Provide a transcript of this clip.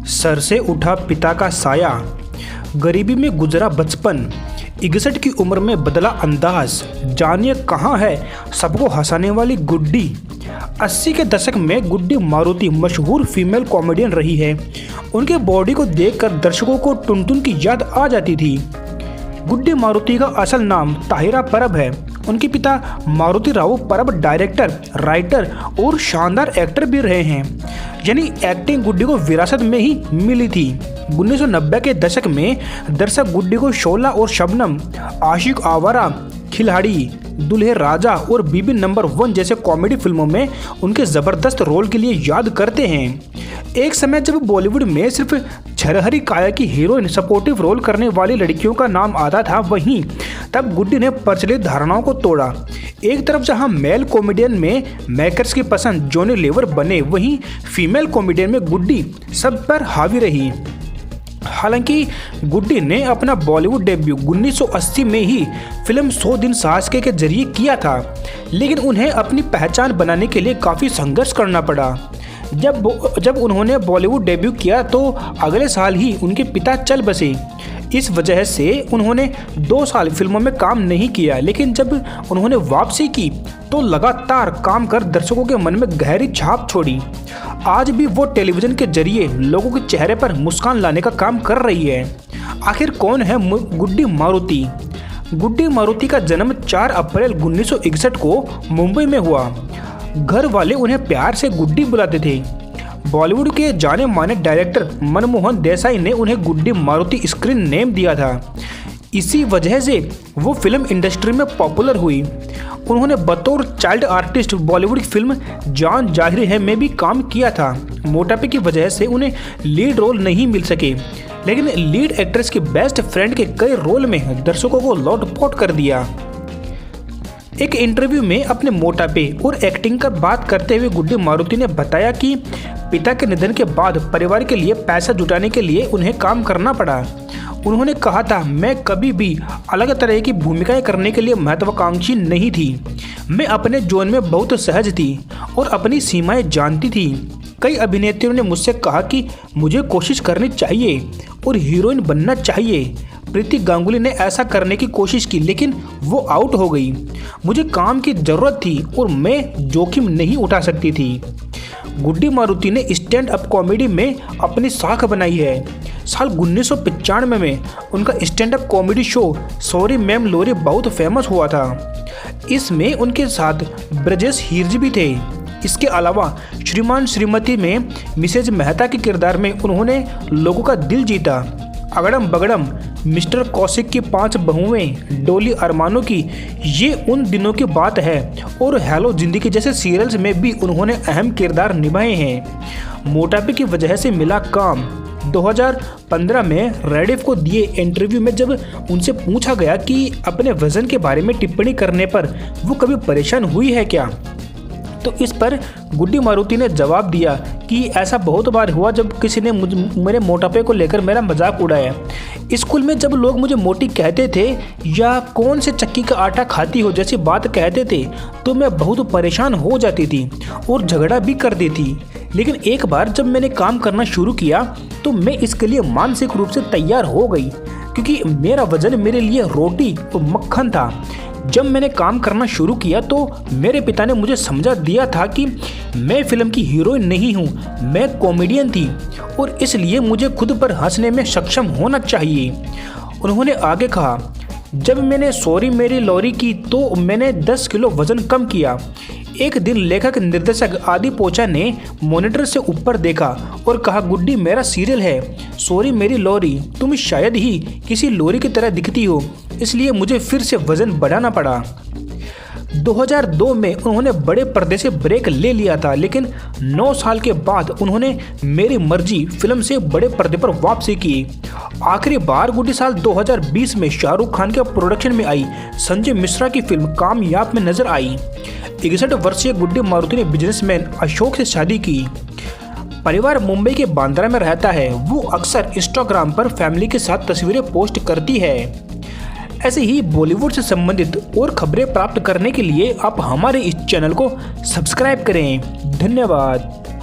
Sir से उठा पिता का साया, गरीबी में गुजरा बचपन, 61 की उम्र में बदला अंदाज, जानिए कहाँ है सबको हंसाने वाली गुड्डी। 80 के दशक में गुड्डी मारुति मशहूर फीमेल कॉमेडियन रही है। उनके बॉडी को देखकर दर्शकों को टुनटुन की याद आ जाती थी। गुड्डी मारुति का असल नाम ताहिरा परब है। उनके पिता मारुति राव परब डायरेक्टर, राइटर और शानदार एक्टर भी रहे हैं, यानी एक्टिंग गुड्डी को विरासत में ही मिली थी। 1990 के दशक में दर्शक गुड्डी को शोला और शबनम, आशिक आवारा, खिलाड़ी, दुल्हे राजा और बीबी नंबर 1 जैसे कॉमेडी फिल्मों में उनके ज़बरदस्त रोल के लिए याद करते हैं। एक समय जब बॉलीवुड में सिर्फ छरहरी काया की हीरोइन सपोर्टिव रोल करने वाली लड़कियों का नाम आता था, वहीं तब गुड्डी ने प्रचलित धारणाओं को तोड़ा। एक तरफ जहां मेल कॉमेडियन में मेकर्स की पसंद जॉनी लीवर बने, वहीं फीमेल कॉमेडियन में गुड्डी सब पर हावी रही। हालांकि गुड्डी ने अपना बॉलीवुड डेब्यू 1980 में ही फिल्म 100 दिन सास के जरिए किया था, लेकिन उन्हें अपनी पहचान बनाने के लिए काफ़ी संघर्ष करना पड़ा। जब उन्होंने बॉलीवुड डेब्यू किया तो अगले साल ही उनके पिता चल बसे। इस वजह से उन्होंने 2 साल फिल्मों में काम नहीं किया, लेकिन जब उन्होंने वापसी की तो लगातार काम कर दर्शकों के मन में गहरी छाप छोड़ी। आज भी वो टेलीविज़न के जरिए लोगों के चेहरे पर मुस्कान लाने का काम कर रही है। आखिर कौन है गुड्डी मारुति? गुड्डी मारुति का जन्म 4 अप्रैल 1961 को मुंबई में हुआ। घर वाले उन्हें प्यार से गुड्डी बुलाते थे। बॉलीवुड के जाने माने डायरेक्टर मनमोहन देसाई ने उन्हें गुड्डी मारुति स्क्रीन नेम दिया था। इसी वजह से वो फिल्म इंडस्ट्री में पॉपुलर हुई। उन्होंने बतौर चाइल्ड आर्टिस्ट बॉलीवुड की फिल्म जान जाहिर है में भी काम किया था। मोटापे की वजह से उन्हें लीड रोल नहीं मिल सके, लेकिन लीड एक्ट्रेस के बेस्ट फ्रेंड के कई रोल में दर्शकों को लौटपोट कर दिया। एक इंटरव्यू में अपने मोटापे और एक्टिंग का बात करते हुए गुड्डी मारुति ने बताया कि पिता के निधन के बाद परिवार के लिए पैसा जुटाने के लिए उन्हें काम करना पड़ा। उन्होंने कहा था, मैं कभी भी अलग तरह की भूमिकाएं करने के लिए महत्वाकांक्षी नहीं थी। मैं अपने जोन में बहुत सहज थी और अपनी सीमाएं जानती थी। कई अभिनेत्रियों ने मुझसे कहा कि मुझे कोशिश करनी चाहिए और हीरोइन बनना चाहिए। प्रीति गांगुली ने ऐसा करने की कोशिश की, लेकिन वो आउट हो गई। मुझे काम की ज़रूरत थी और मैं जोखिम नहीं उठा सकती थी। गुड्डी मारुति ने स्टैंड अप कॉमेडी में अपनी साख बनाई है। साल 1995 में उनका stand up comedy show sorry ma'am लोरी बहुत फेमस हुआ था। इसमें उनके साथ ब्रजेश हीरज भी थे। इसके अलावा श्रीमान श्रीमती में मिसेज मेहता के किरदार में उन्होंने लोगों का दिल जीता। अगड़म बगड़म, मिस्टर कौशिक की 5 बहुएं, डोली अरमानों की ये उन दिनों की बात है, और हेलो जिंदगी जैसे सीरियल्स में भी उन्होंने अहम किरदार निभाए हैं। मोटापे की वजह से मिला काम। 2015 में रेडिफ को दिए इंटरव्यू में जब उनसे पूछा गया कि अपने वजन के बारे में टिप्पणी करने पर वो कभी परेशान हुई है क्या, तो इस पर गुड्डी मारुति ने जवाब दिया कि ऐसा बहुत बार हुआ जब किसी ने मेरे मोटापे को लेकर मेरा मजाक उड़ाया। स्कूल में जब लोग मुझे मोटी कहते थे या कौन से चक्की का आटा खाती हो जैसी बात कहते थे तो मैं बहुत परेशान हो जाती थी और झगड़ा भी कर देती। लेकिन एक बार जब मैंने काम करना शुरू किया तो मैं इसके लिए मानसिक रूप से तैयार हो गई, क्योंकि मेरा वजन मेरे लिए रोटी और मक्खन था। जब मैंने काम करना शुरू किया तो मेरे पिता ने मुझे समझा दिया था कि मैं फिल्म की हीरोइन नहीं हूँ, मैं कॉमेडियन थी और इसलिए मुझे खुद पर हंसने में सक्षम होना चाहिए। उन्होंने आगे कहा, जब मैंने सॉरी मेरी लॉरी की तो मैंने 10 किलो वजन कम किया। एक दिन लेखक निर्देशक आदि पोचा ने मॉनिटर से ऊपर देखा और कहा, गुड्डी मेरा सीरियल है सॉरी मेरी लॉरी, तुम शायद ही किसी लॉरी की तरह दिखती हो, इसलिए मुझे फिर से वजन बढ़ाना पड़ा। 2002 में उन्होंने बड़े पर्दे से ब्रेक ले लिया था, लेकिन 9 साल के बाद उन्होंने मेरी मर्जी फिल्म से बड़े पर्दे पर वापसी की। आखिरी बार गुड्डी साल 2020 में शाहरुख खान के प्रोडक्शन में आई संजय मिश्रा की फिल्म कामयाब में नजर आई। 61 वर्षीय गुड्डी मारुति ने बिजनेसमैन अशोक से शादी की। परिवार मुंबई के बांद्रा में रहता है। वो अक्सर इंस्टाग्राम पर फैमिली के साथ तस्वीरें पोस्ट करती है। ऐसे ही बॉलीवुड से संबंधित और खबरें प्राप्त करने के लिए आप हमारे इस चैनल को सब्सक्राइब करें। धन्यवाद।